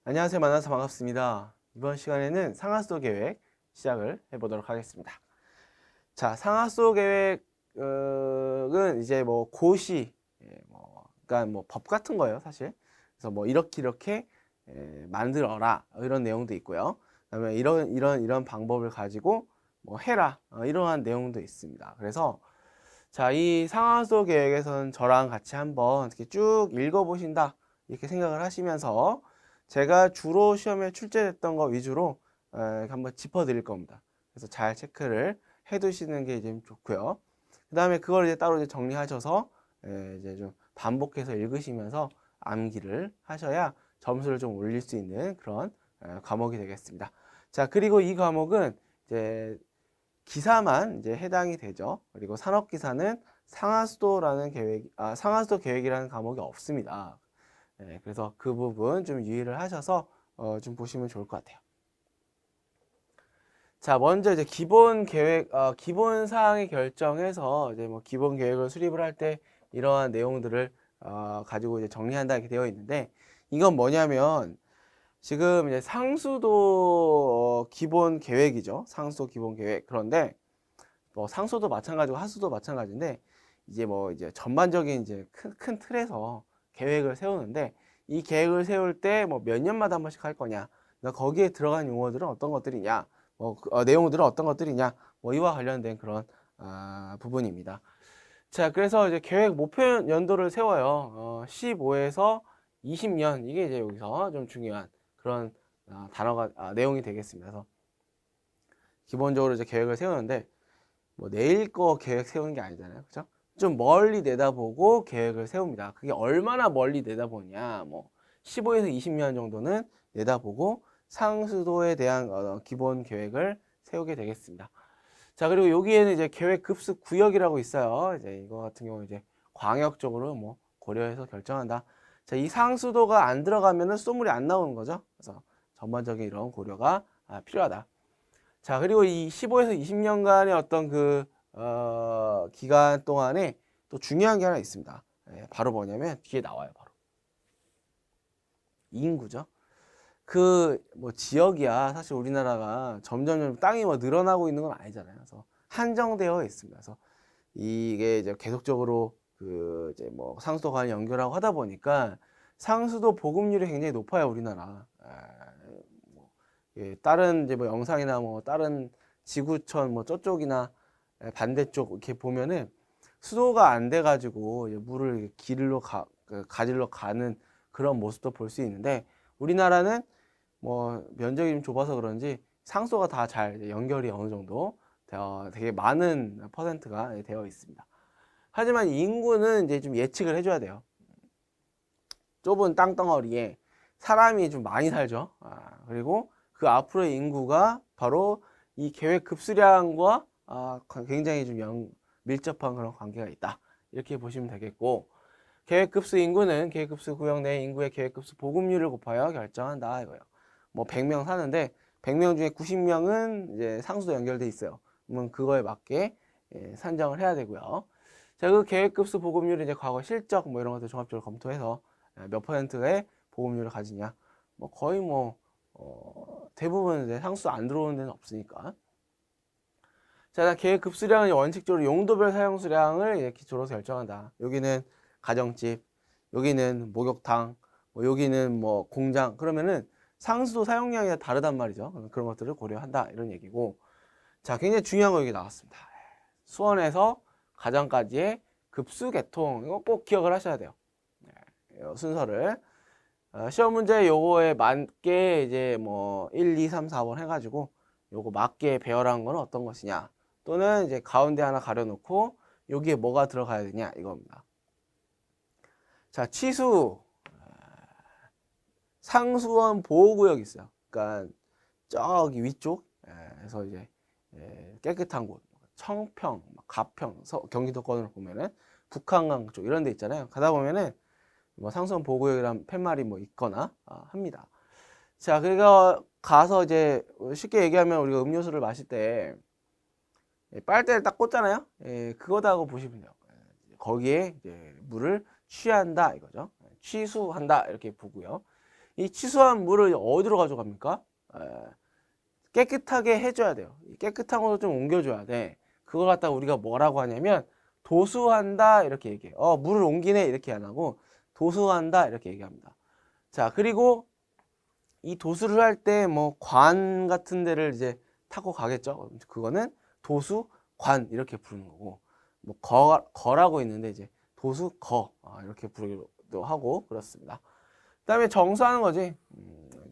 안녕하세요. 만나서 반갑습니다. 이번 시간에는 상하수도 계획 시작을 해보도록 하겠습니다. 자, 상하수도 계획은 이제 뭐 고시, 그러니까 뭐 법 같은 거예요, 사실. 그래서 뭐 이렇게 만들어라 이런 내용도 있고요. 그다음에 이런 방법을 가지고 뭐 해라 이러한 내용도 있습니다. 그래서 자, 이 상하수도 계획에서는 저랑 같이 한번 이렇게 쭉 읽어보신다 이렇게 생각을 하시면서 제가 주로 시험에 출제됐던 거 위주로 한번 짚어드릴 겁니다. 그래서 잘 체크를 해두시는 게 이제 좋고요. 그 다음에 그걸 이제 따로 이제 정리하셔서 이제 좀 반복해서 읽으시면서 암기를 하셔야 점수를 좀 올릴 수 있는 그런 과목이 되겠습니다. 자, 그리고 이 과목은 이제 기사만 이제 해당이 되죠. 그리고 산업기사는 상하수도 계획이라는 과목이 없습니다. 그래서 그 부분 좀 유의를 하셔서 좀 보시면 좋을 것 같아요. 자, 먼저 이제 기본 사항의 결정해서 이제 뭐 기본 계획을 수립을 할 때 이러한 내용들을 가지고 이제 정리한다 이렇게 되어 있는데 이건 뭐냐면 지금 이제 상수도 기본 계획이죠. 상수도 기본 계획. 그런데 뭐 상수도 마찬가지고 하수도 마찬가지인데 이제 전반적인 이제 큰 틀에서 계획을 세우는데 이 계획을 세울 때 뭐 몇 년마다 한 번씩 할 거냐, 거기에 들어간 용어들은 어떤 것들이냐, 내용들은 어떤 것들이냐, 뭐 이와 관련된 그런 부분입니다. 자, 그래서 이제 계획 목표 연도를 세워요. 15에서 20년 이게 이제 여기서 좀 중요한 그런 내용이 되겠습니다. 그래서 기본적으로 이제 계획을 세우는데 뭐 내일 거 계획 세우는 게 아니잖아요. 그죠? 좀 멀리 내다보고 계획을 세웁니다. 그게 얼마나 멀리 내다보냐. 뭐 15에서 20년 정도는 내다보고 상수도에 대한 기본 계획을 세우게 되겠습니다. 자, 그리고 여기에는 이제 계획 급수 구역이라고 있어요. 이제 이거 같은 경우 이제 광역적으로 뭐 고려해서 결정한다. 자, 이 상수도가 안 들어가면은 수돗물이 안 나오는 거죠. 그래서 전반적인 이런 고려가 필요하다. 자, 그리고 이 15에서 20년간의 어떤 기간 동안에 또 중요한 게 하나 있습니다. 바로 뭐냐면 뒤에 나와요. 바로 인구죠. 그 뭐 지역이야 사실 우리나라가 점점 땅이 뭐 늘어나고 있는 건 아니잖아요. 그래서 한정되어 있습니다. 그래서 이게 이제 계속적으로 그 이제 뭐 상수도 간 연결하고 하다 보니까 상수도 보급률이 굉장히 높아요, 우리나라. 다른 이제 뭐 영상이나 뭐 다른 지구촌 뭐 저쪽이나 반대쪽 이렇게 보면은 수도가 안 돼 가지고 물을 가지러 가는 그런 모습도 볼 수 있는데 우리나라는 뭐 면적이 좀 좁아서 그런지 상수도가 다 잘 연결이 어느 정도 되게 많은 퍼센트가 되어 있습니다. 하지만 인구는 이제 좀 예측을 해줘야 돼요. 좁은 땅덩어리에 사람이 좀 많이 살죠. 그리고 그 앞으로의 인구가 바로 이 계획 급수량과 굉장히 좀 밀접한 그런 관계가 있다. 이렇게 보시면 되겠고, 계획 급수 인구는 계획 급수 구역 내 인구의 계획 급수 보급률을 곱하여 결정한다 이거예요. 뭐 100명 사는데 100명 중에 90명은 이제 상수도 연결돼 있어요. 그러면 그거에 맞게 산정을 해야 되고요. 자, 그 계획급수 보급률이 이제 과거 실적 뭐 이런 것들 종합적으로 검토해서 몇 퍼센트의 보급률을 가지냐. 뭐 거의 대부분 이제 상수 안 들어오는 데는 없으니까. 자, 계획급수량은 원칙적으로 용도별 사용수량을 기초로 결정한다. 여기는 가정집, 여기는 목욕탕, 뭐 여기는 뭐 공장. 그러면은 상수도 사용량이 다르단 말이죠. 그런 것들을 고려한다. 이런 얘기고. 자, 굉장히 중요한 거 여기 나왔습니다. 수원에서 가정까지의 급수 계통. 이거 꼭 기억을 하셔야 돼요. 순서를. 시험 문제 요거에 맞게 이제 뭐 1, 2, 3, 4번 해가지고 요거 맞게 배열한 거는 어떤 것이냐. 또는 이제 가운데 하나 가려놓고 여기에 뭐가 들어가야 되냐 이겁니다. 자, 취수. 상수원 보호구역이 있어요. 그러니까 저기 위쪽 에서 이제 깨끗한 곳, 청평, 가평, 경기도권으로 보면은 북한강 쪽 이런 데 있잖아요. 가다 보면은 뭐 상수원 보호구역이란 팻말이 뭐 있거나 합니다. 자, 그러니까 가서 이제 쉽게 얘기하면 우리가 음료수를 마실 때 빨대를 딱 꽂잖아요. 그거다고 보시면 돼요. 거기에 이제 물을 취한다 이거죠. 취수한다 이렇게 보고요. 이 취수한 물을 어디로 가져갑니까? 깨끗하게 해줘야 돼요. 깨끗한 것도 좀 옮겨줘야 돼. 그걸 갖다가 우리가 뭐라고 하냐면 도수한다 이렇게 얘기해요. 물을 옮기네 이렇게 안 하고 도수한다 이렇게 얘기합니다. 자, 그리고 이 도수를 할 때 뭐 관 같은 데를 이제 타고 가겠죠. 그거는 도수관 이렇게 부르는 거고, 뭐 거라고 있는데 이제 도수거 이렇게 부르기도 하고 그렇습니다. 그다음에 정수하는 거지.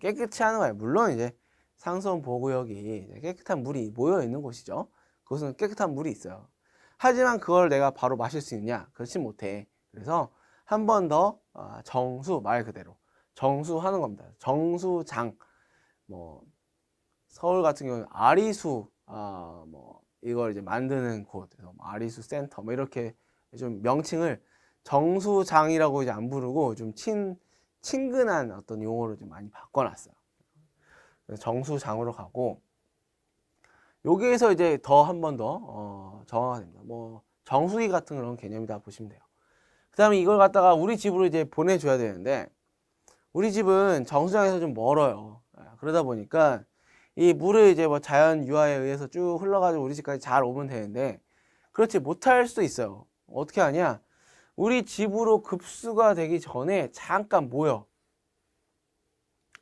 깨끗이 하는 거예요. 물론 이제 상수원 보호구역이 깨끗한 물이 모여 있는 곳이죠. 그것은 깨끗한 물이 있어요. 하지만 그걸 내가 바로 마실 수 있냐? 그렇지 못해. 그래서 한 번 더 정수, 말 그대로 정수하는 겁니다. 정수장, 뭐 서울 같은 경우는 아리수, 뭐 이걸 이제 만드는 곳, 아리수 센터, 뭐 이렇게 좀 명칭을 정수장이라고 이제 안 부르고 좀 친근한 어떤 용어로 좀 많이 바꿔놨어요. 그래서 정수장으로 가고, 여기에서 이제 더 한 번 더 정화가 됩니다. 뭐 정수기 같은 그런 개념이다 보시면 돼요. 그 다음에 이걸 갖다가 우리 집으로 이제 보내줘야 되는데, 우리 집은 정수장에서 좀 멀어요. 그러다 보니까 이 물을 이제 뭐 자연 유화에 의해서 쭉 흘러가지고 우리 집까지 잘 오면 되는데, 그렇지 못할 수도 있어요. 어떻게 하냐? 우리 집으로 급수가 되기 전에 잠깐 모여.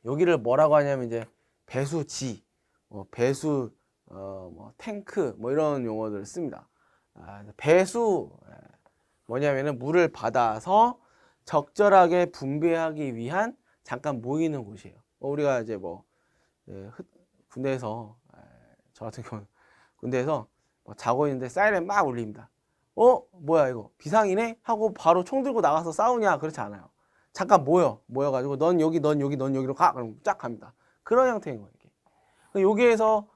여기를 뭐라고 하냐면 이제 배수지, 배수, 뭐 탱크, 뭐 이런 용어들을 씁니다. 배수 뭐냐면은 물을 받아서 적절하게 분배하기 위한 잠깐 모이는 곳이에요. 우리가 이제 뭐 군대에서, 저 같은 경우는 군대에서 뭐 자고 있는데 사이렌 막 울립니다. 뭐야 이거 비상이네? 하고 바로 총 들고 나가서 싸우냐? 그렇지 않아요. 잠깐 모여가지고 넌 여기, 넌 여기, 넌 여기로 가. 그럼 쫙 갑니다. 그런 형태인 거예요. 이게. 여기에서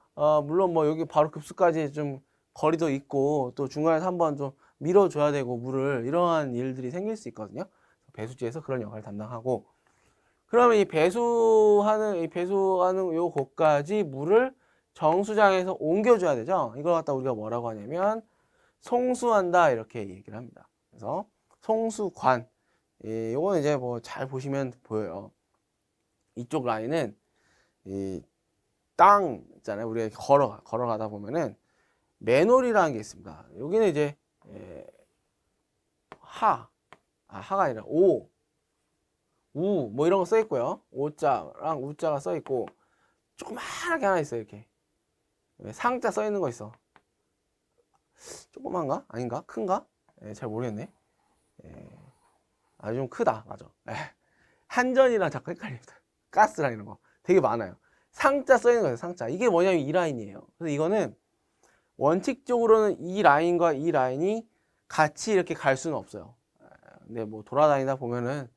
물론 뭐 여기 바로 급수까지 좀 거리도 있고 또 중간에서 한번 좀 밀어줘야 되고 물을, 이러한 일들이 생길 수 있거든요. 배수지에서 그런 역할을 담당하고, 그러면 이 배수하는 요 곳까지 물을 정수장에서 옮겨줘야 되죠. 이걸 갖다 우리가 뭐라고 하냐면 송수한다 이렇게 얘기를 합니다. 그래서 송수관, 요거는 이제 뭐 잘 보시면 보여요. 이쪽 라인은 이 땅 있잖아요. 우리가 걸어가다 보면은 맨홀이라는 게 있습니다. 여기는 이제 하가 아니라 오, 우, 뭐 이런 거 써 있고요. 오자랑 우자가 써 있고, 조그만하게 하나 있어요. 이렇게 상자 써 있는 거 있어. 조그만가? 아닌가? 큰가? 잘 모르겠네. 아주 좀 크다. 맞아. 한전이랑 자꾸 헷갈립니다. 가스랑 이런 거 되게 많아요. 상자 써 있는 거예요. 상자. 이게 뭐냐면 이 라인이에요. 그래서 이거는 원칙적으로는 이 라인과 이 라인이 같이 이렇게 갈 수는 없어요. 근데 뭐 돌아다니다 보면은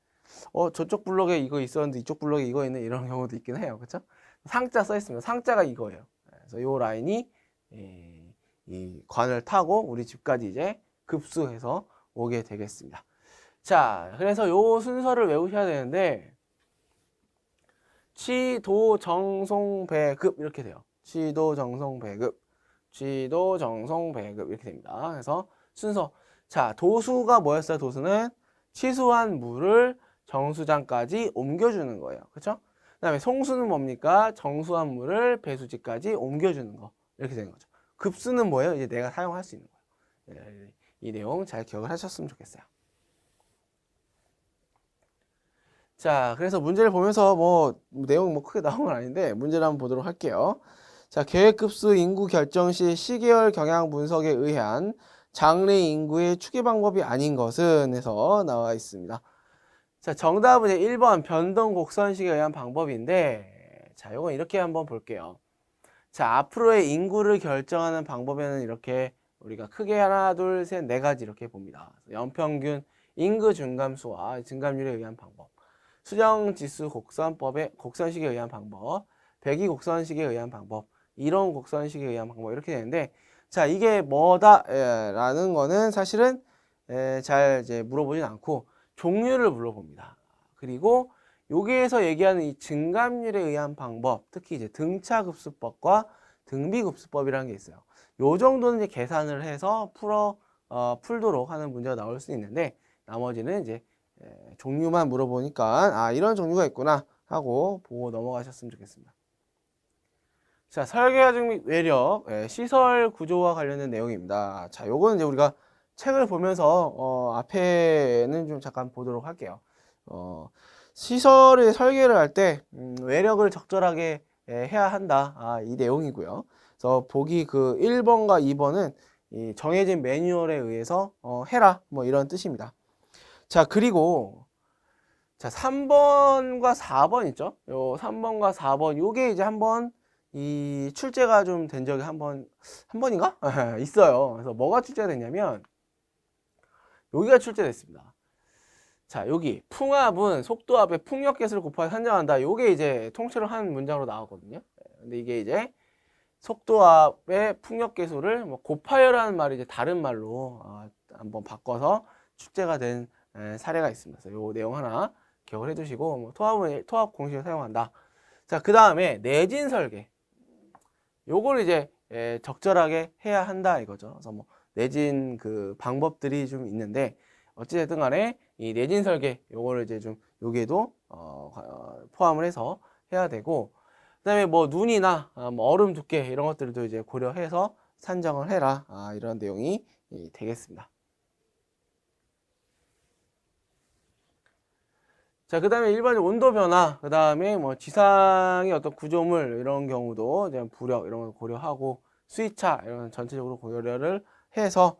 저쪽 블록에 이거 있었는데 이쪽 블록에 이거 있는 이런 경우도 있긴 해요. 그렇죠? 상자 써 있으면 상자가 이거예요. 그래서 이 라인이 이 관을 타고 우리 집까지 이제 급수해서 오게 되겠습니다. 자, 그래서 요 순서를 외우셔야 되는데, 취도 정송 배급 이렇게 돼요. 취도 정송 배급, 취도 정송 배급 이렇게 됩니다. 그래서 순서, 자, 도수가 뭐였어요? 도수는 취수한 물을 정수장까지 옮겨주는 거예요. 그렇죠? 그다음에 송수는 뭡니까? 정수한 물을 배수지까지 옮겨주는 거, 이렇게 되는 거죠. 급수는 뭐예요? 이제 내가 사용할 수 있는 거예요. 이 내용 잘 기억을 하셨으면 좋겠어요. 자, 그래서 문제를 보면서 뭐 내용 뭐 크게 나온 건 아닌데 문제를 한번 보도록 할게요. 자, 계획급수 인구 결정 시 시계열 경향 분석에 의한 장래 인구의 추계 방법이 아닌 것은 해서 나와 있습니다. 자, 정답은 이제 1번 변동 곡선식에 의한 방법인데, 자, 요건 이렇게 한번 볼게요. 자, 앞으로의 인구를 결정하는 방법에는 이렇게 우리가 크게 하나, 둘, 셋, 네 가지 이렇게 봅니다. 연평균 인구 증감수와 증감률에 의한 방법, 수정지수 곡선식에 의한 방법, 배기 곡선식에 의한 방법, 이론 곡선식에 의한 방법, 이렇게 되는데, 자, 이게 뭐다 라는 거는 사실은 잘 이제 물어보진 않고 종류를 물어봅니다. 그리고 여기에서 얘기하는 이 증감률에 의한 방법, 특히 이제 등차급수법과 등비급수법이라는 게 있어요. 요 정도는 이제 계산을 해서 풀도록 하는 문제가 나올 수 있는데, 나머지는 이제 종류만 물어보니까 이런 종류가 있구나 하고 보고 넘어가셨으면 좋겠습니다. 자, 설계하중 및 외력, 시설 구조와 관련된 내용입니다. 자, 요거는 이제 우리가 책을 보면서 앞에는 좀 잠깐 보도록 할게요. 시설의 설계를 할 때 외력을 적절하게 해야 한다. 이 내용이고요. 그래서 보기 그 1번과 2번은 이 정해진 매뉴얼에 의해서 해라. 뭐 이런 뜻입니다. 자, 그리고 자, 3번과 4번 있죠? 요 3번과 4번 요게 이제 한번 이 출제가 좀 된 적이 한 번인가? 있어요. 그래서 뭐가 출제가 됐냐면 여기가 출제됐습니다. 자, 여기 풍압은 속도압의 풍력계수를 곱하여 산정한다. 요게 이제 통째로 한 문장으로 나왔거든요. 근데 이게 이제 속도압의 풍력계수를 뭐 곱하여라는 말이 이제 다른 말로 한번 바꿔서 출제가 된 사례가 있습니다. 그래서 요 내용 하나 기억을 해두시고 뭐 토합 공식을 사용한다. 자, 그 다음에 내진 설계. 요걸 이제 적절하게 해야 한다 이거죠. 그래서 뭐 내진 그 방법들이 좀 있는데 어찌됐든 간에 이 내진 설계 요거를 이제 좀 여기에도 포함을 해서 해야 되고 그다음에 뭐 눈이나 뭐 얼음 두께 이런 것들도 이제 고려해서 산정을 해라. 이런 내용이 되겠습니다. 자, 그 다음에 일반적 온도 변화, 그 다음에 뭐 지상의 어떤 구조물 이런 경우도 이제 부력 이런 걸 고려하고 수위차 이런 전체적으로 고려를 해서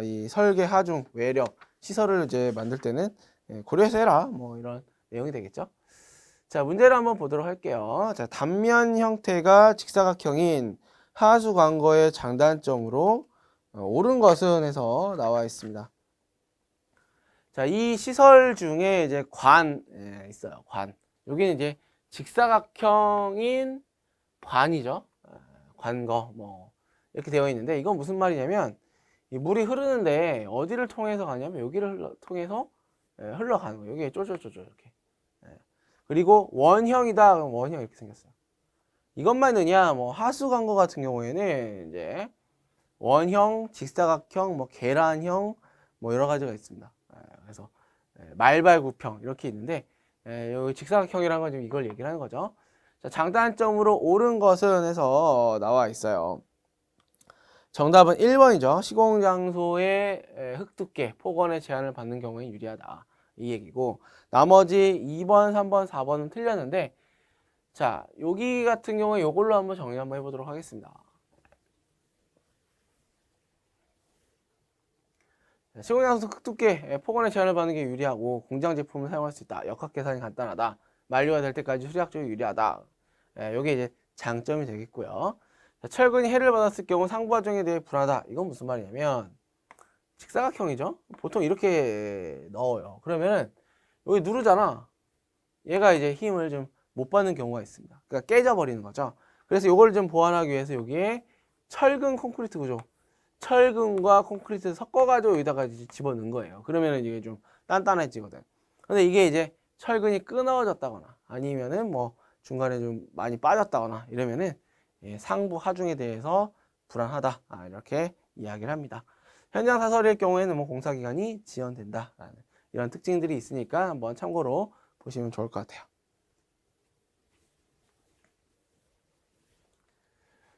이 설계, 하중, 외력, 시설을 이제 만들 때는 고려해서 해라. 뭐 이런 내용이 되겠죠. 자, 문제를 한번 보도록 할게요. 자, 단면 형태가 직사각형인 하수 광거의 장단점으로 옳은 것은 해서 나와 있습니다. 자, 이 시설 중에 이제 관 있어요. 관. 여기는 이제 직사각형인 관이죠. 관거 뭐 이렇게 되어 있는데 이건 무슨 말이냐면 이 물이 흐르는데 어디를 통해서 가냐면 여기를 통해서 흘러가는 거예요. 여기 쫄쫄쫄쫄 이렇게. 그리고 원형이다. 그럼 원형 이렇게 생겼어요. 이것만이냐? 뭐 하수 관거 같은 경우에는 이제 원형, 직사각형, 뭐 계란형 뭐 여러 가지가 있습니다. 그래서 말발구평 이렇게 있는데 여기 직사각형이라는 건 지금 이걸 얘기를 하는 거죠. 자, 장단점으로 옳은 것은 해서 나와 있어요. 정답은 1번이죠. 시공장소의 흙두께, 폭언의 제한을 받는 경우에 유리하다. 이 얘기고 나머지 2번, 3번, 4번은 틀렸는데 자, 여기 같은 경우에 이걸로 한번 정리 한번 해보도록 하겠습니다. 시공장소 흙두께 폭언의 제한을 받는 게 유리하고 공장 제품을 사용할 수 있다. 역학 계산이 간단하다. 만료가 될 때까지 수리학적이 유리하다. 이게 이제 장점이 되겠고요. 자, 철근이 해를 받았을 경우 상부 과정에 대해 불안하다. 이건 무슨 말이냐면 직사각형이죠. 보통 이렇게 넣어요. 그러면은 여기 누르잖아. 얘가 이제 힘을 좀 못 받는 경우가 있습니다. 그러니까 깨져버리는 거죠. 그래서 이걸 좀 보완하기 위해서 여기에 철근 콘크리트 구조. 철근과 콘크리트를 섞어가지고 여기다가 이제 집어넣은 거예요. 그러면은 이게 좀 단단해지거든. 근데 이게 이제 철근이 끊어졌다거나 아니면은 뭐 중간에 좀 많이 빠졌다거나 이러면은 상부 하중에 대해서 불안하다. 이렇게 이야기를 합니다. 현장 사설일 경우에는 뭐 공사기간이 지연된다라는 이런 특징들이 있으니까 한번 참고로 보시면 좋을 것 같아요.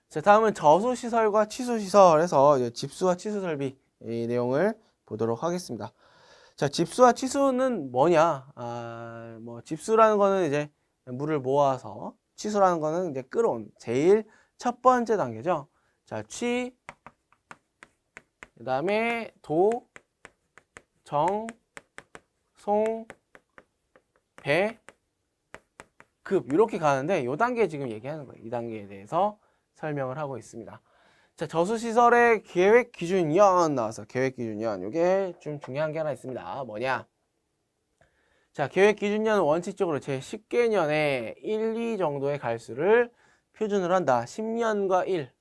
자, 다음은 저수시설과 치수시설에서 이제 집수와 치수 설비 이 내용을 보도록 하겠습니다. 자, 집수와 치수는 뭐냐? 뭐 집수라는 거는 이제 물을 모아서 치수라는 거는 이제 끌어온 제일 첫 번째 단계죠. 자, 그다음에 도, 정, 송, 배, 급 이렇게 가는데 이 단계 지금 얘기하는 거예요. 이 단계에 대해서 설명을 하고 있습니다. 자, 저수시설의 계획기준위원 나와서 계획기준위원 이게 좀 중요한 게 하나 있습니다. 뭐냐? 자, 계획기준위원은 원칙적으로 제10개년에 1, 2 정도의 갈수를 표준으로 한다. 10년과 1.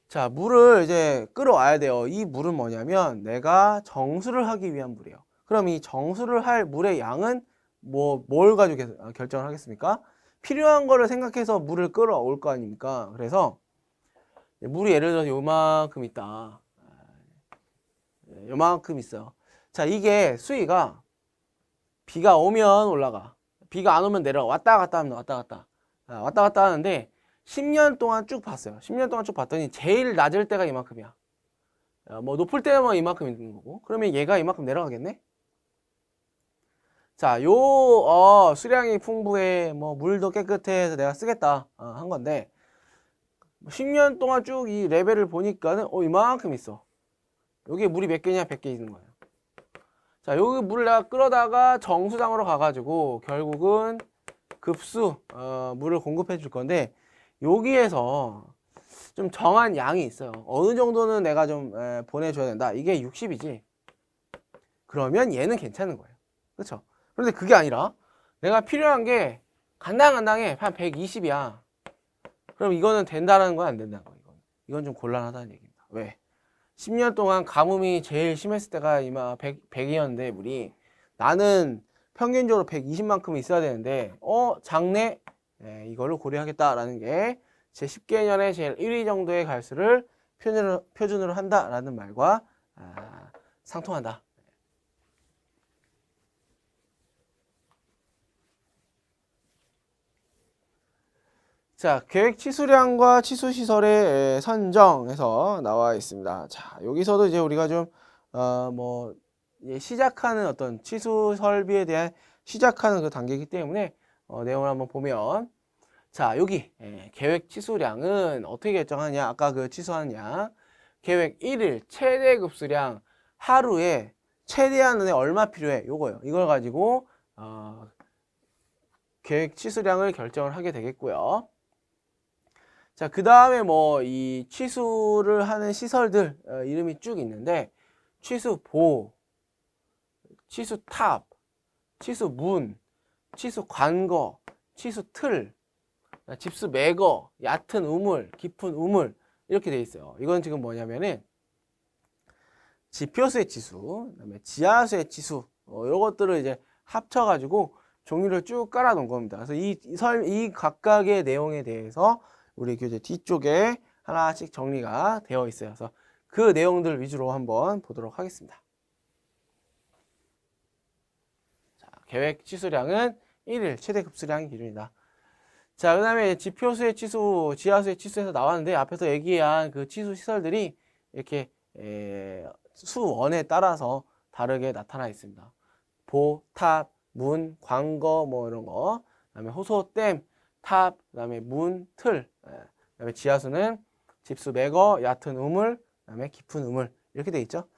자, 물을 이제 끌어와야 돼요. 이 물은 뭐냐면 내가 정수를 하기 위한 물이에요. 그럼 이 정수를 할 물의 양은 뭘 가지고 결정을 하겠습니까? 필요한 거를 생각해서 물을 끌어올 거 아닙니까? 그래서 물이 예를 들어서 요만큼 있다. 요만큼 있어요. 자, 이게 수위가 비가 오면 올라가. 비가 안 오면 내려가. 왔다 갔다 합니다. 왔다 갔다. 왔다 갔다 하는데 10년 동안 쭉 봤어요. 10년 동안 쭉 봤더니 제일 낮을 때가 이만큼이야. 뭐 높을 때는 뭐 이만큼 있는 거고. 그러면 얘가 이만큼 내려가겠네? 자, 수량이 풍부해. 뭐 물도 깨끗해. 서 내가 쓰겠다. 한 건데 10년 동안 쭉 이 레벨을 보니까는 이만큼 있어. 여기에 물이 몇 개냐? 100개 있는 거예요. 자, 여기 물을 내가 끌어다가 정수장으로 가가지고 결국은 급수 물을 공급해 줄 건데 여기에서 좀 정한 양이 있어요. 어느 정도는 내가 좀 보내줘야 된다. 이게 60이지. 그러면 얘는 괜찮은 거예요. 그렇죠? 그런데 그게 아니라 내가 필요한 게 간당간당해. 한 120이야. 그럼 이거는 된다는 건 안 된다는 거예요. 이건 좀 곤란하다는 얘기입니다. 왜? 10년 동안 가뭄이 제일 심했을 때가 이마 100이었는데 물이 나는 평균적으로 120만큼 있어야 되는데 작네? 네, 이걸로 고려하겠다라는 게 제 10개년에 제일 1위 정도의 갈수를 표준으로 한다라는 말과 상통한다. 자, 계획 치수량과 치수 시설의 선정에서 나와 있습니다. 자, 여기서도 이제 우리가 좀 시작하는 어떤 치수 설비에 대한 시작하는 그 단계이기 때문에 내용을 한번 보면 자, 여기 계획 치수량은 어떻게 결정하냐? 아까 그 치수하는 양 계획 1일 최대 급수량 하루에 최대한은 얼마 필요해? 요거요. 이걸 가지고 계획 치수량을 결정을 하게 되겠고요. 자, 그 다음에 뭐 이 취수를 하는 시설들 이름이 쭉 있는데 취수보, 취수탑, 취수문, 취수관거, 취수틀, 집수매거, 얕은 우물, 깊은 우물 이렇게 돼 있어요. 이건 지금 뭐냐면은 지표수의 치수, 그다음에 지하수의 치수 이런 것들을 이제 합쳐가지고 종이를 쭉 깔아 놓은 겁니다. 그래서 이 각각의 내용에 대해서 우리 교재 뒤쪽에 하나씩 정리가 되어 있어요. 그래서 그 내용들 위주로 한번 보도록 하겠습니다. 자, 계획 치수량은 1일 최대 급수량이 기준이다. 자, 그 다음에 지표수의 치수, 지하수의 치수에서 나왔는데 앞에서 얘기한 그 치수 시설들이 이렇게 수원에 따라서 다르게 나타나 있습니다. 보, 탑, 문, 관거 뭐 이런 거, 그다음에 호소, 댐, 탑, 그다음에 문, 틀, 그다음에 지하수는 집수, 매거, 얕은 우물, 그다음에 깊은 우물 이렇게 돼 있죠.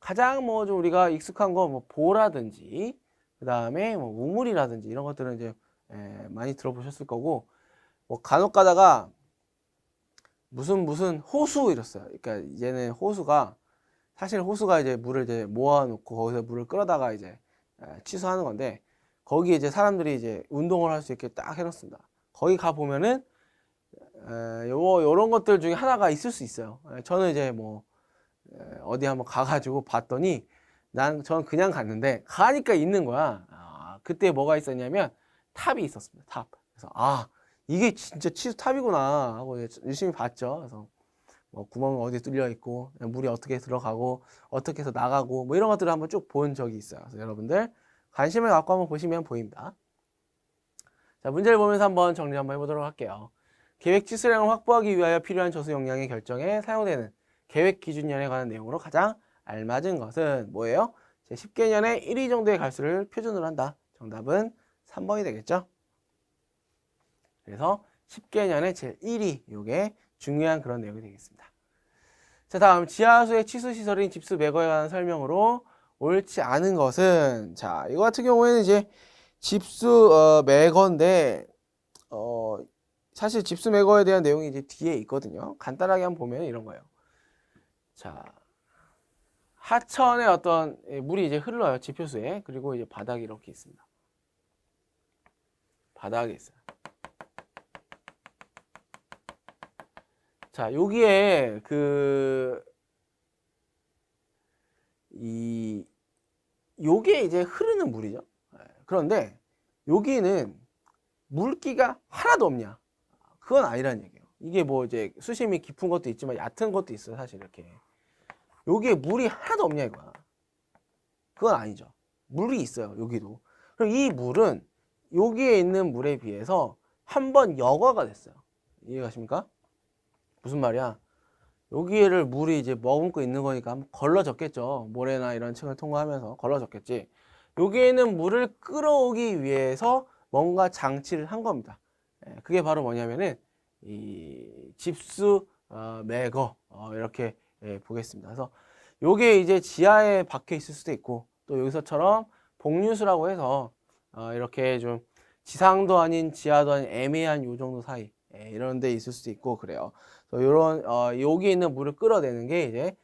가장 뭐 좀 우리가 익숙한 거 뭐 보라든지, 그다음에 뭐 우물이라든지 이런 것들은 이제 많이 들어보셨을 거고, 뭐 간혹 가다가 무슨 호수 이랬어요. 그러니까 얘는 호수가 사실 호수가 이제 물을 이제 모아놓고 거기서 물을 끌어다가 이제 취수하는 건데 거기에 이제 사람들이 이제 운동을 할 수 있게 딱 해놓습니다. 거기 가 보면은 요런 것들 중에 하나가 있을 수 있어요. 저는 이제 뭐 어디 한번 가가지고 봤더니 저는 그냥 갔는데 가니까 있는 거야. 그때 뭐가 있었냐면 탑이 있었습니다. 탑. 그래서 이게 진짜 치수탑이구나 하고 열심히 봤죠. 그래서 뭐 구멍 어디에 뚫려 있고 물이 어떻게 들어가고 어떻게 해서 나가고 뭐 이런 것들을 한번 쭉 본 적이 있어요. 그래서 여러분들 관심을 갖고 한번 보시면 보입니다. 자, 문제를 보면서 한번 정리 한번 해보도록 할게요. 계획 치수량을 확보하기 위하여 필요한 저수 용량의 결정에 사용되는 계획 기준년에 관한 내용으로 가장 알맞은 것은 뭐예요? 제 10개년에 1위 정도의 갈수를 표준으로 한다. 정답은 3번이 되겠죠? 그래서 10개년에 제 1위 이게 중요한 그런 내용이 되겠습니다. 자, 다음 지하수의 치수 시설인 집수 매거에 관한 설명으로 옳지 않은 것은 자, 이거 같은 경우에는 이제 집수 매거인데 사실 집수 매거에 대한 내용이 이제 뒤에 있거든요. 간단하게 한번 보면 이런 거예요. 자, 하천에 어떤 물이 이제 흘러요. 지표수에. 그리고 이제 바닥이 이렇게 있습니다. 바닥에 있어요. 자, 여기에 요게 이제 흐르는 물이죠. 그런데 여기는 물기가 하나도 없냐? 그건 아니라는 얘기예요. 이게 뭐 이제 수심이 깊은 것도 있지만 얕은 것도 있어요. 사실 이렇게. 여기에 물이 하나도 없냐 이거야. 그건 아니죠. 물이 있어요. 여기도. 그럼 이 물은 여기에 있는 물에 비해서 한 번 여과가 됐어요. 이해가십니까? 무슨 말이야? 여기를 물이 이제 머금고 있는 거니까 한번 걸러졌겠죠. 모래나 이런 층을 통과하면서 걸러졌겠지. 여기에 있는 물을 끌어오기 위해서 뭔가 장치를 한 겁니다. 그게 바로 뭐냐면은 이 집수 매거 이렇게 보겠습니다. 그래서 요게 이제 지하에 박혀 있을 수도 있고 또 여기서처럼 복류수라고 해서 이렇게 좀 지상도 아닌 지하도 아닌 애매한 요 정도 사이 이런 데 있을 수도 있고 그래요. 요런 여기 있는 물을 끌어내는 게 이제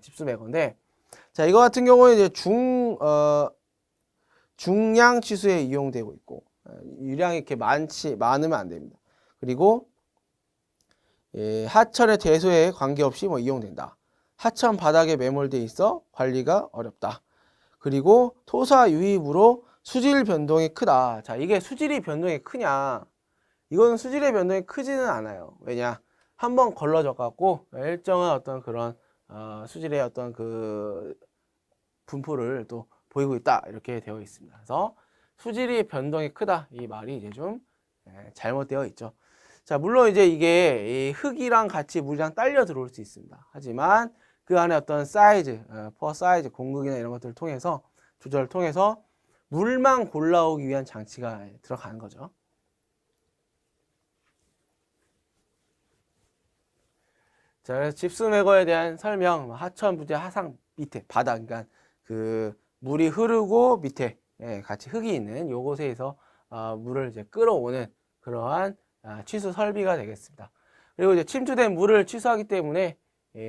집수 매거인데, 자 이거 같은 경우는 이제 중량 치수에 이용되고 있고 유량이 이렇게 많으면 안 됩니다. 그리고 하천의 대소에 관계없이 뭐 이용된다. 하천 바닥에 매몰돼 있어 관리가 어렵다. 그리고 토사 유입으로 수질 변동이 크다. 자, 이게 수질이 변동이 크냐? 이거는 수질의 변동이 크지는 않아요. 왜냐? 한번 걸러져 갖고 일정한 어떤 그런 수질의 어떤 그 분포를 또 보이고 있다. 이렇게 되어 있습니다. 그래서 수질이 변동이 크다. 이 말이 이제 좀 잘못되어 있죠. 자, 물론 이제 이게 이 흙이랑 같이 물이랑 딸려 들어올 수 있습니다. 하지만 그 안에 어떤 사이즈, 포어 사이즈, 공극이나 이런 것들을 통해서 조절을 통해서 물만 골라오기 위한 장치가 들어가는 거죠. 자, 그래서 집수 매거에 대한 설명, 하천, 부재, 하상, 밑에, 바닥, 그러니까 그 물이 흐르고 밑에 같이 흙이 있는 요곳에서 물을 이제 끌어오는 그러한 취수 설비가 되겠습니다. 그리고 이제 침투된 물을 취수하기 때문에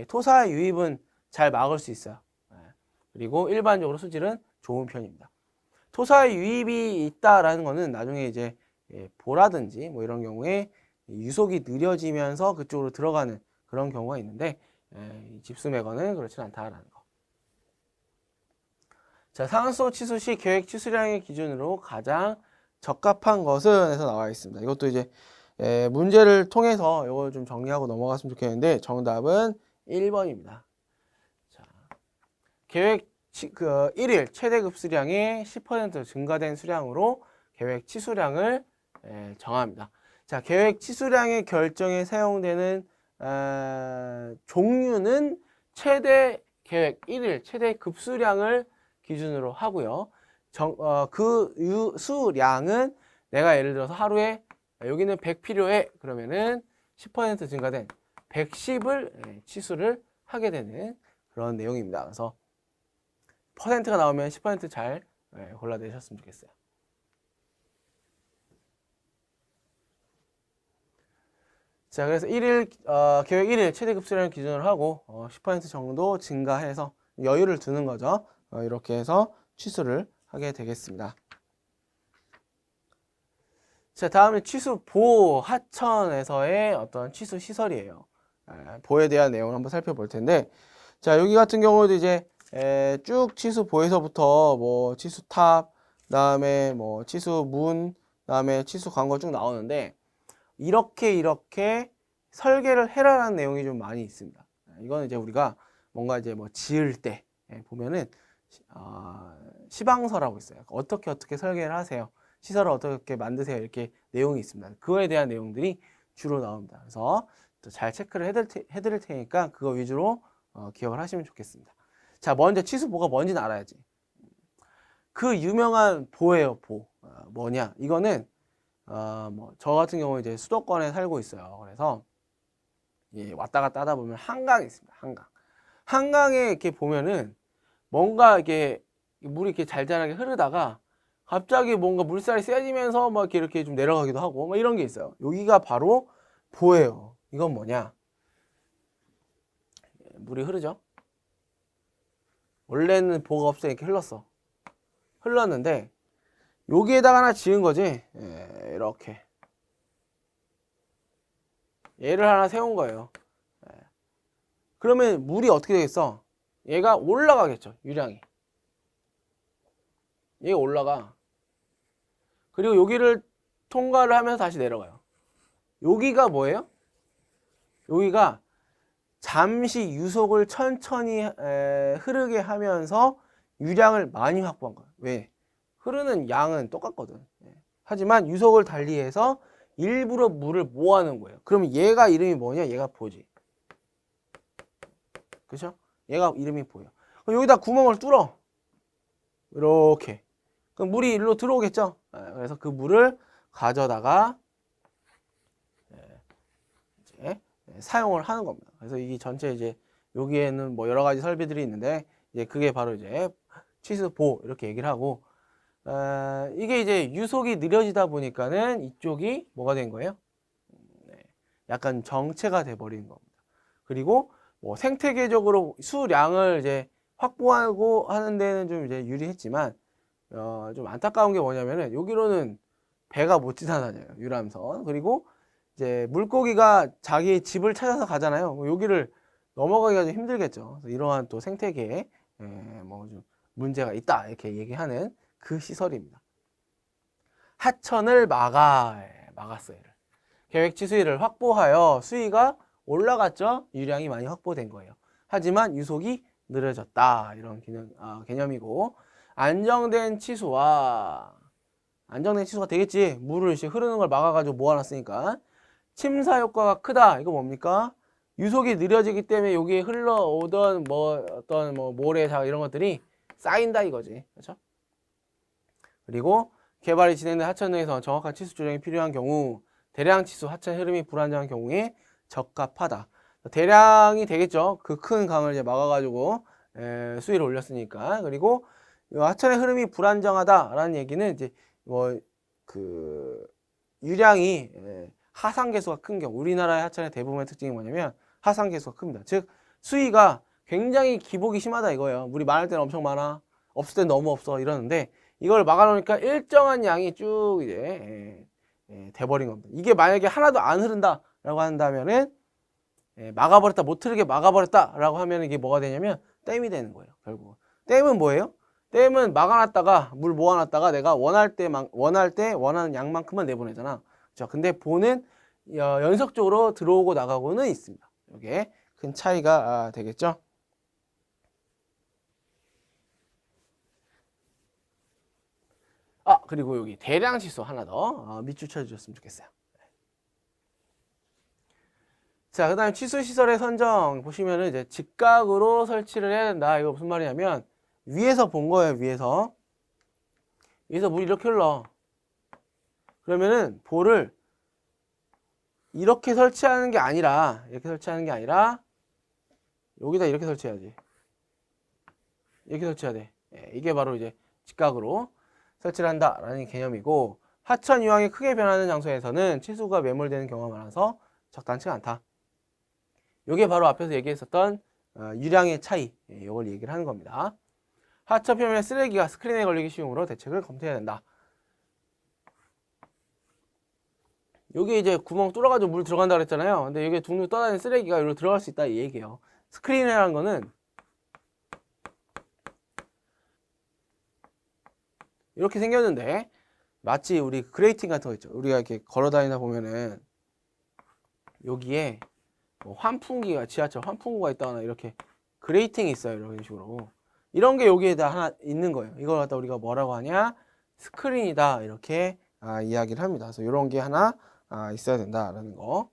토사 유입은 잘 막을 수 있어요. 그리고 일반적으로 수질은 좋은 편입니다. 토사 유입이 있다라는 거는 나중에 이제 보라든지 뭐 이런 경우에 유속이 느려지면서 그쪽으로 들어가는 그런 경우가 있는데 집수 매거는 그렇지는 않다라는 거. 자, 상수 치수 시 계획 치수량의 기준으로 가장 적합한 것은 에서 나와 있습니다. 이것도 이제 문제를 통해서 이걸 좀 정리하고 넘어갔으면 좋겠는데 정답은 1번입니다. 자, 계획 1일 최대 급수량의 10% 증가된 수량으로 계획 치수량을 정합니다. 자, 계획 치수량의 결정에 사용되는 종류는 최대 계획 1일 최대 급수량을 기준으로 하고요. 그 수량은 내가 예를 들어서 하루에 여기는 100 필요해. 그러면은 10% 증가된 110을 치수를 하게 되는 그런 내용입니다. 그래서 퍼센트가 나오면 10% 잘 골라내셨으면 좋겠어요. 자, 그래서 계획 1일 최대 급수량을 기준으로 하고 10% 정도 증가해서 여유를 두는 거죠. 이렇게 해서 취수를 하게 되겠습니다. 자, 다음은 취수 보 하천에서의 어떤 취수 시설이에요. 보에 대한 내용을 한번 살펴볼 텐데, 자, 여기 같은 경우도 이제 쭉 취수 보에서부터 뭐 취수 탑, 그다음에 뭐 취수 문, 그다음에 취수 광고 쭉 나오는데 이렇게 설계를 해라라는 내용이 좀 많이 있습니다. 이거는 이제 우리가 뭔가 이제 뭐 지을 때 보면은 시방서라고 있어요. 어떻게 설계를 하세요. 시설을 어떻게 만드세요. 이렇게 내용이 있습니다. 그거에 대한 내용들이 주로 나옵니다. 그래서 또 잘 체크를 해드릴 테니까 그거 위주로 기억을 하시면 좋겠습니다. 자, 먼저 취수보가 뭔지는 알아야지. 그 유명한 보예요, 보. 뭐냐? 이거는 뭐 저 같은 경우 이제 수도권에 살고 있어요. 그래서 왔다 갔다 하다 보면 한강이 있습니다. 한강에 이렇게 보면은 뭔가 이렇게 물이 이렇게 잘잘하게 흐르다가 갑자기 뭔가 물살이 세지면서 막 이렇게 좀 내려가기도 하고 막 이런 게 있어요. 여기가 바로 보예요. 이건 뭐냐? 물이 흐르죠. 원래는 보가 없어 이렇게 흘렀는데 여기에다가 하나 지은 거지. 이렇게 얘를 하나 세운 거예요. 그러면 물이 어떻게 되겠어? 얘가 올라가겠죠. 유량이. 얘가 올라가. 그리고 여기를 통과를 하면서 다시 내려가요. 여기가 뭐예요? 여기가 잠시 유속을 천천히 흐르게 하면서 유량을 많이 확보한 거예요. 왜? 흐르는 양은 똑같거든. 하지만 유속을 달리해서 일부러 물을 모아놓은 거예요. 그러면 얘가 이름이 뭐냐? 얘가 보지. 그죠? 얘가 이름이 보여. 그럼 여기다 구멍을 뚫어. 이렇게. 그럼 물이 일로 들어오겠죠? 그래서 그 물을 가져다가 이제 사용을 하는 겁니다. 그래서 이 전체 이제 여기에는 뭐 여러 가지 설비들이 있는데 이제 그게 바로 이제 치수보 이렇게 얘기를 하고 이게 이제 유속이 느려지다 보니까는 이쪽이 뭐가 된 거예요? 약간 정체가 돼 버리는 겁니다. 그리고 뭐 생태계적으로 수량을 이제 확보하고 하는 데는 좀 이제 유리했지만 좀 안타까운 게 뭐냐면은 여기로는 배가 못 지나다녀요. 유람선. 그리고 이제 물고기가 자기 집을 찾아서 가잖아요. 여기를 넘어가기가 좀 힘들겠죠. 그래서 이러한 또 생태계에 뭐 좀 문제가 있다 이렇게 얘기하는 그 시설입니다. 하천을 막았어요. 계획치 수위를 확보하여 수위가 올라갔죠. 유량이 많이 확보된 거예요. 하지만 유속이 느려졌다 이런 개념이고 안정된 치수가 되겠지. 물을 이제 흐르는 걸 막아가지고 모아놨으니까 침사 효과가 크다. 이거 뭡니까? 유속이 느려지기 때문에 여기에 흘러오던 뭐 어떤 뭐 모래사 이런 것들이 쌓인다 이거지. 그렇죠? 그리고 개발이 진행된 하천 내에서 정확한 치수 조정이 필요한 경우 대량 치수 하천 흐름이 불안정한 경우에 적합하다. 대량이 되겠죠. 그 큰 강을 이제 막아가지고 수위를 올렸으니까. 그리고 하천의 흐름이 불안정하다라는 얘기는 이제 뭐 그 유량이 하상계수가 큰 경우 우리나라의 하천의 대부분의 특징이 뭐냐면 하상계수가 큽니다. 즉 수위가 굉장히 기복이 심하다 이거예요. 물이 많을 때는 엄청 많아, 없을 때는 너무 없어 이러는데 이걸 막아놓으니까 일정한 양이 쭉 이제 돼버린 겁니다. 이게 만약에 하나도 안 흐른다라고 한다면은 막아버렸다, 못 흐르게 막아버렸다라고 하면 이게 뭐가 되냐면 댐이 되는 거예요. 결국 댐은 뭐예요? 댐은 막아놨다가 물 모아놨다가 내가 원할 때 원하는 양만큼만 내보내잖아. 그렇죠? 근데 보는 연속적으로 들어오고 나가고는 있습니다. 이게 큰 차이가 되겠죠. 그리고 여기 대량 치수 하나 더 밑줄 쳐주셨으면 좋겠어요. 자, 그 다음에 치수 시설의 선정 보시면은 이제 직각으로 설치를 해야 된다. 이거 무슨 말이냐면 위에서 본 거예요. 위에서 물이 이렇게 흘러. 그러면은 볼을 이렇게 설치하는 게 아니라 여기다 이렇게 설치해야지. 이렇게 설치해야 돼. 이게 바로 이제 직각으로 설치를 한다라는 개념이고 하천 유황이 크게 변하는 장소에서는 치수가 매몰되는 경우가 많아서 적당치가 않다. 이게 바로 앞에서 얘기했었던 유량의 차이, 이걸 얘기를 하는 겁니다. 하천 표면에 쓰레기가 스크린에 걸리기 쉬우므로 대책을 검토해야 된다. 여기 이제 구멍 뚫어가지고 물 들어간다 그랬잖아요. 근데 여기 둥둥 떠다니는 쓰레기가 여기로 들어갈 수 있다 이 얘기예요. 스크린이라는 거는 이렇게 생겼는데 마치 우리 그레이팅 같은 거 있죠. 우리가 이렇게 걸어 다니다 보면은 여기에 뭐 환풍기가 지하철 환풍구가 있다거나 이렇게 그레이팅이 있어요. 이런 식으로 이런 게 여기에다 하나 있는 거예요. 이걸 갖다 우리가 뭐라고 하냐? 스크린이다 이렇게 이야기를 합니다. 그래서 이런 게 하나 있어야 된다라는 거.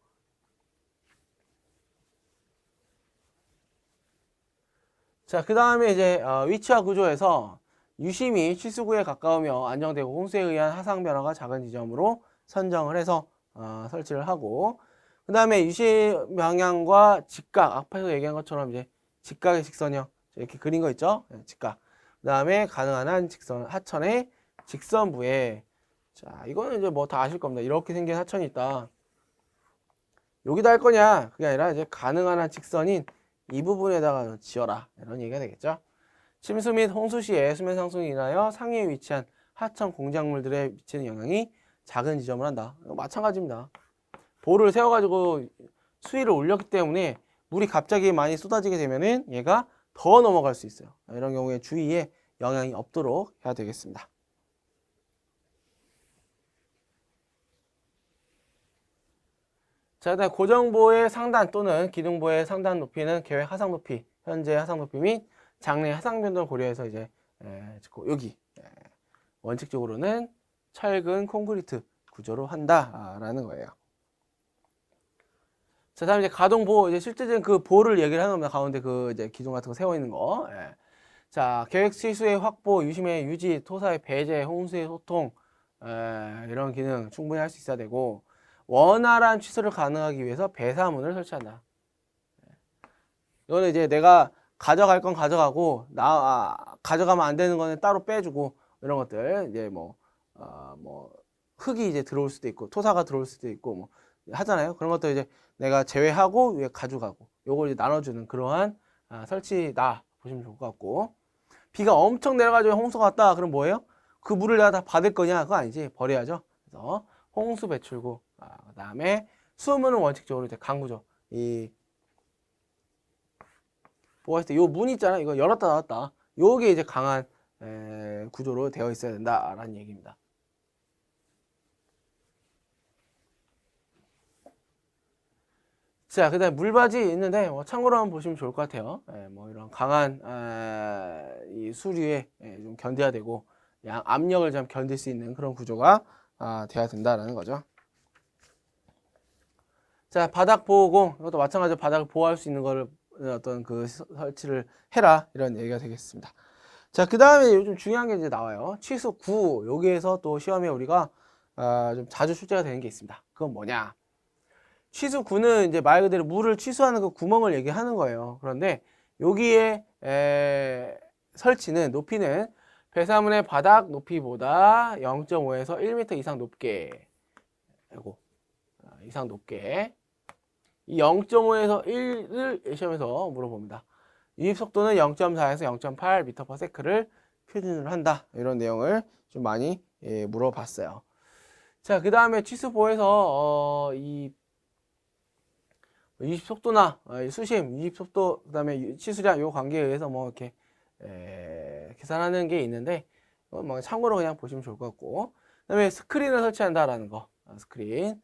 자, 그 다음에 이제 위치와 구조에서 유심히 취수구에 가까우며 안정되고 홍수에 의한 하상 변화가 작은 지점으로 선정을 해서 설치를 하고 그 다음에 유심 방향과 직각 앞에서 얘기한 것처럼 이제 직각의 직선형 이렇게 그린 거 있죠? 직각. 그 다음에 가능한 한 직선 하천의 직선부에 자 이거는 이제 뭐 다 아실 겁니다. 이렇게 생긴 하천이 있다. 여기다 할 거냐? 그게 아니라 이제 가능한 한 직선인 이 부분에다가 지어라 이런 얘기가 되겠죠. 침수 및 홍수 시에 수면 상승이 인하여 상위에 위치한 하천 공작물들에 미치는 영향이 작은 지점을 한다. 마찬가지입니다. 볼을 세워가지고 수위를 올렸기 때문에 물이 갑자기 많이 쏟아지게 되면은 얘가 더 넘어갈 수 있어요. 이런 경우에 주위에 영향이 없도록 해야 되겠습니다. 자, 일단 고정보의 상단 또는 기둥보의 상단 높이는 계획 하상 높이, 현재 하상 높이 및 장래 하상 변동을 고려해서 이제 여기 원칙적으로는 철근 콘크리트 구조로 한다라는 거예요. 자, 다음 이제 가동 보호, 이제 실제적인 그 보호를 얘기를 하는 겁니다. 가운데 그 이제 기둥 같은 거 세워 있는 거. 예. 자, 계획 취수의 확보, 유심의 유지, 토사의 배제, 홍수의 소통, 이런 기능 충분히 할 수 있어야 되고, 원활한 취소를 가능하기 위해서 배사문을 설치한다. 이거는 이제 내가 가져갈 건 가져가고, 가져가면 안 되는 거는 따로 빼주고, 이런 것들, 이제 뭐 흙이 이제 들어올 수도 있고, 토사가 들어올 수도 있고, 뭐, 하잖아요. 그런 것들 이제 내가 제외하고, 위에 가져가고, 요걸 이제 나눠주는 그러한 설치다 보시면 좋을 것 같고, 비가 엄청 내려가지고 홍수가 왔다. 그럼 뭐예요? 그 물을 내가 다 받을 거냐? 그거 아니지. 버려야죠. 그래서 홍수 배출구. 그다음에 수문은 원칙적으로 이제 강구죠. 이 보호할 때 요 문 있잖아. 이거 열었다 닫았다. 요게 이제 강한 구조로 되어 있어야 된다라는 얘기입니다. 자, 그다음에 물받이 있는데 참고로 한번 보시면 좋을 것 같아요. 뭐 이런 강한 이 수류에 좀 견뎌야 되고 압력을 좀 견딜 수 있는 그런 구조가 돼야 된다라는 거죠. 자, 바닥 보호공 이것도 마찬가지로 바닥을 보호할 수 있는 거를 어떤 그 설치를 해라 이런 얘기가 되겠습니다. 자, 그 다음에 요즘 중요한 게 이제 나와요. 취수 9 여기에서 또 시험에 우리가 좀 자주 출제가 되는 게 있습니다. 그건 뭐냐? 취수 9는 이제 말 그대로 물을 취수하는 그 구멍을 얘기하는 거예요. 그런데 여기에 설치는 높이는 배사문의 바닥 높이보다 0.5에서 1m 이상 높게 이상 높게 이 0.5에서 1을 시험에서 물어봅니다. 유입 속도는 0.4에서 0.8m/s를 표준으로 한다. 이런 내용을 좀 많이 물어봤어요. 자, 그 다음에 취수보에서 이 유입 속도나 수심, 유입 속도, 그 다음에 치수량 요 관계에 의해서 뭐 이렇게 계산하는 게 있는데 뭐 참고로 그냥 보시면 좋을 것 같고, 그 다음에 스크린을 설치한다라는 거. 스크린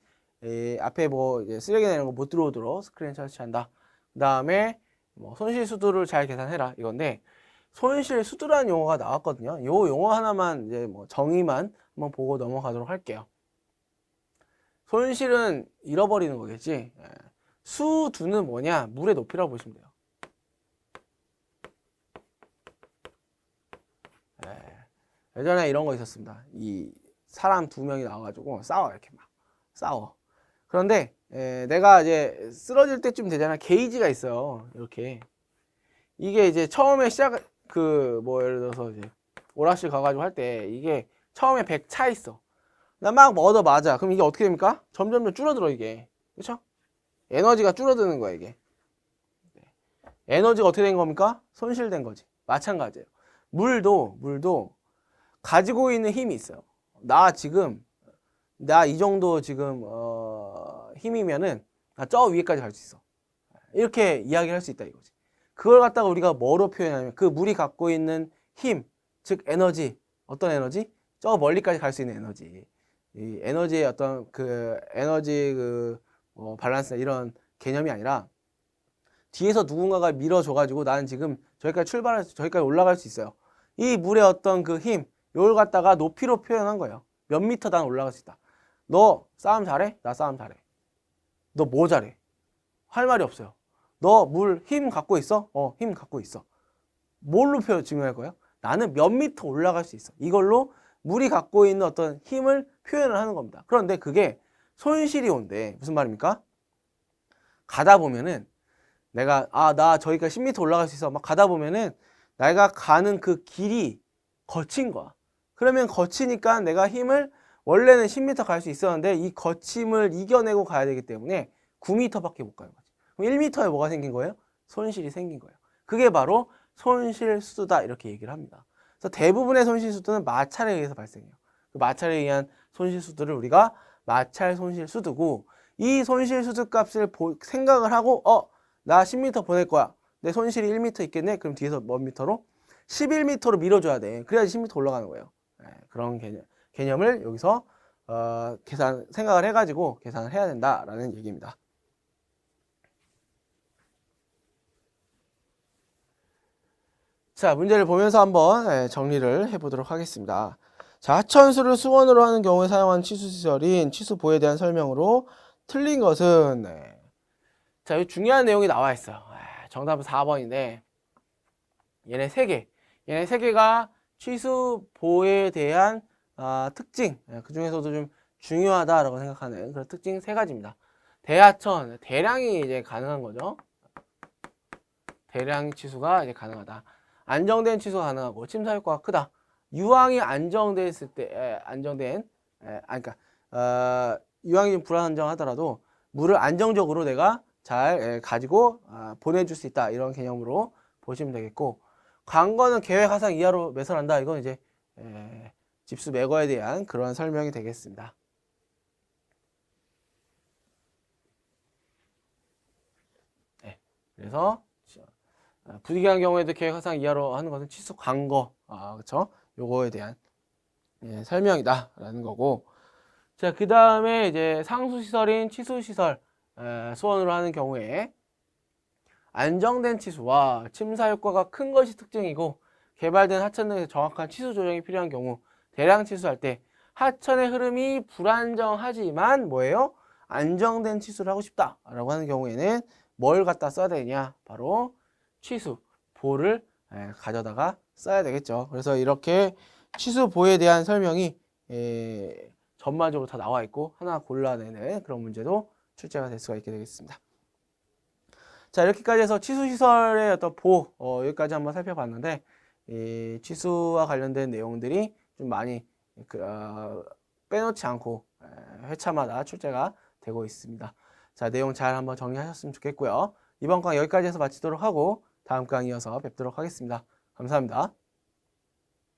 앞에 뭐 이제 쓰레기 내는 거 못 들어오도록 스크린 설치한다. 그 다음에 뭐 손실 수두를 잘 계산해라 이건데, 손실 수두라는 용어가 나왔거든요. 요 용어 하나만 이제 뭐 정의만 한번 보고 넘어가도록 할게요. 손실은 잃어버리는 거겠지. 수두는 뭐냐? 물의 높이라고 보시면 돼요. 예전에 이런 거 있었습니다. 이 사람 2명이 나와가지고 싸워, 이렇게 막 싸워. 그런데 내가 이제 쓰러질 때쯤 되잖아. 게이지가 있어요. 이렇게 이게 이제 처음에 시작 그 뭐 예를 들어서 이제 오락실 가가지고 할 때 이게 처음에 100 차 있어. 나 막 얻어 맞아. 그럼 이게 어떻게 됩니까? 점점 줄어들어 이게. 그렇죠? 에너지가 줄어드는 거야 이게. 에너지가 어떻게 된 겁니까? 손실된 거지. 마찬가지예요. 물도 가지고 있는 힘이 있어요. 나 이 정도 지금 힘이면은 나 저 위에까지 갈 수 있어. 이렇게 이야기를 할 수 있다 이거지. 그걸 갖다가 우리가 뭐로 표현하냐면 그 물이 갖고 있는 힘, 즉 에너지, 어떤 에너지? 저 멀리까지 갈 수 있는 에너지. 이 에너지의 어떤 그 에너지 밸런스 이런 개념이 아니라 뒤에서 누군가가 밀어줘가지고 나는 지금 저기까지 올라갈 수 있어요. 이 물의 어떤 그 힘, 이걸 갖다가 높이로 표현한 거예요. 몇 미터 난 올라갈 수 있다. 너 싸움 잘해? 나 싸움 잘해. 너 뭐 잘해? 할 말이 없어요. 너 물 힘 갖고 있어? 힘 갖고 있어. 뭘로 증명할 거예요? 나는 몇 미터 올라갈 수 있어. 이걸로 물이 갖고 있는 어떤 힘을 표현을 하는 겁니다. 그런데 그게 손실이 온대. 무슨 말입니까? 가다 보면은 내가 나 저기가 10m 올라갈 수 있어. 막 가다 보면은 내가 가는 그 길이 거친 거야. 그러면 거치니까 내가 힘을 원래는 10m 갈 수 있었는데 이 거침을 이겨내고 가야 되기 때문에 9m밖에 못 가는 거지. 그럼 1m에 뭐가 생긴 거예요? 손실이 생긴 거예요. 그게 바로 손실수두다 이렇게 얘기를 합니다. 그래서 대부분의 손실수두는 마찰에 의해서 발생해요. 그 마찰에 의한 손실수두를 우리가 마찰 손실수두고, 이 손실수두 값을 생각을 하고 나 10m 보낼 거야. 내 손실이 1m 있겠네? 그럼 뒤에서 몇 미터로? 11m로 밀어줘야 돼. 그래야지 10m 올라가는 거예요. 그런 개념을 여기서 생각을 해가지고 계산을 해야 된다라는 얘기입니다. 자, 문제를 보면서 한번 정리를 해보도록 하겠습니다. 자, 하천수를 수원으로 하는 경우에 사용하는 취수시설인 취수보에 대한 설명으로 틀린 것은 네. 자, 여기 중요한 내용이 나와 있어요. 정답은 4번인데 얘네 세 개가 취수보에 대한 특징, 그 중에서도 좀 중요하다라고 생각하는 그런 특징 세 가지입니다. 대하천, 대량이 이제 가능한 거죠. 대량 취수가 이제 가능하다. 안정된 취수가 가능하고 침사 효과가 크다. 유황이 안정됐을 때, 그러니까 유황이 좀 불안정하더라도 물을 안정적으로 내가 잘 가지고 보내줄 수 있다. 이런 개념으로 보시면 되겠고, 관건은 계획 하상 이하로 매설한다. 이건 이제 집수 매거에 대한 그런 설명이 되겠습니다. 네, 그래서 부득이한 경우에도 계획 하상 이하로 하는 것은 취수 관거, 그렇죠? 요거에 대한 설명이다라는 거고. 자, 그 다음에 이제 상수시설인 취수시설 수원으로 하는 경우에 안정된 치수와 침사 효과가 큰 것이 특징이고 개발된 하천 내에서 정확한 치수 조정이 필요한 경우 대량 치수할 때 하천의 흐름이 불안정하지만 뭐예요? 안정된 치수를 하고 싶다라고 하는 경우에는 뭘 갖다 써야 되냐? 바로 치수, 보를 가져다가 써야 되겠죠. 그래서 이렇게 치수, 보에 대한 설명이 전반적으로 다 나와 있고 하나 골라내는 그런 문제도 출제가 될 수가 있게 되겠습니다. 자, 이렇게까지 해서 취수시설의 어떤 여기까지 한번 살펴봤는데, 이 취수와 관련된 내용들이 좀 많이 빼놓지 않고 회차마다 출제가 되고 있습니다. 자, 내용 잘 한번 정리하셨으면 좋겠고요. 이번 강의 여기까지 해서 마치도록 하고 다음 강의 이어서 뵙도록 하겠습니다. 감사합니다.